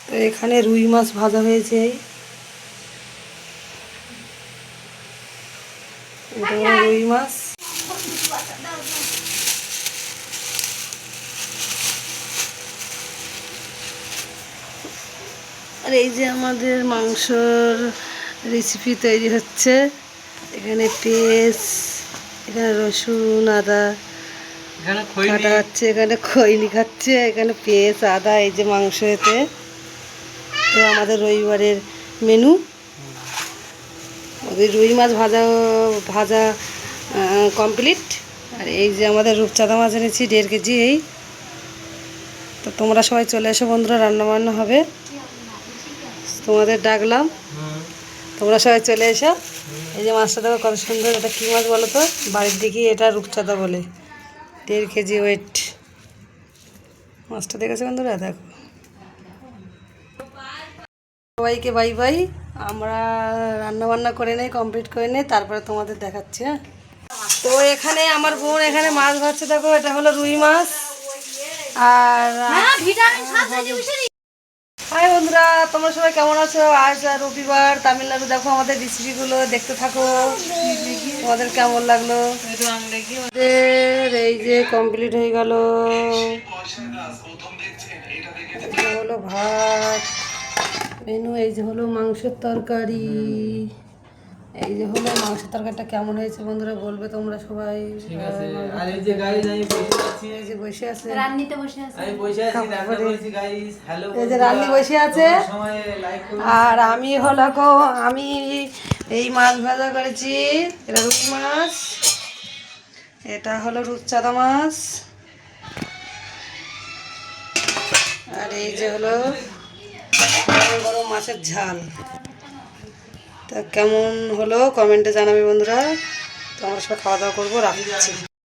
তো এখানে রুই মাছ ভাজা হয়েছে। এটা হলো রুই মাছ। আর এই যে আমাদের মাংসর রেসিপি তৈরি হচ্ছে। এখানে পেঁয়াজ, এখানে রসুন, আদা কাটা হচ্ছে, এখানে খৈনি খাচ্ছে, এখানে পেঁয়াজ, আদা, এই যে মাংস। এতে তো আমাদের রবিবারের মেনু। ওদের রুই মাছ ভাজা ভাজা কমপ্লিট। আর এই যে আমাদের রূপচাঁদা মাছ এনেছি 1.5 কেজি। এই তো তোমরা সবাই চলে এসো বন্ধুরা, রান্নাবান্না হবে, তোমাদের ডাকলাম, তোমরা সবাই চলে এসো। এই যে মাছটা দেখো কত সুন্দর। এটা কী মাছ বলো তো? বাড়ির দিকে এটা রূপচাঁদা বলে। 1.5 কেজি ওয়েট মাছটা। দেখেছো বন্ধুরা? দেখো। সবাইকে বাই বাই। আমরা রান্নাবান্না করে নেই, কমপ্লিট করে নেই, তারপরে তোমাদের দেখাচ্ছি। হ্যাঁ, তো এখানে আমার বোন এখানে মাছ ভাজছে। দেখো, এটা হলো রুই মাছ। আর হাই বন্ধুরা, তোমরা সবাই কেমন আছো? আজ রবিবার, তামিলনাড়ু। দেখো আমাদের রেসিপিগুলো দেখতে থাকো, তোমাদের কেমন লাগলো। আমাদের এই যে কমপ্লিট হয়ে গেল। হলো ভাত মেনু, এই যে হলো মাংসের তরকারি। এই যে হলো মাংসের তরকারিটা কেমন হয়েছে বন্ধুরা বলবে তোমরা সবাই। আর এই যে গাইস আমি বসে আছি, এই যে বসে আছে, রান্নিতে বসে আছে, আমি বসে আছি, রান্না করছি গাইস। হ্যালো, এই যে রান্নি বসে আছে। আর আমি হলো আমি এই মাছ ভাজা করেছি। এটা রুই মাছ, এটা হলো রূপচাঁদা মাছ। আর এই যে হলো গরম গরম মাছের ঝাল। তা কেমন হলো কমেন্টে জানাবে বন্ধুরা। তো আমরা সবাই খাওয়া দাওয়া করবো, রাখছি।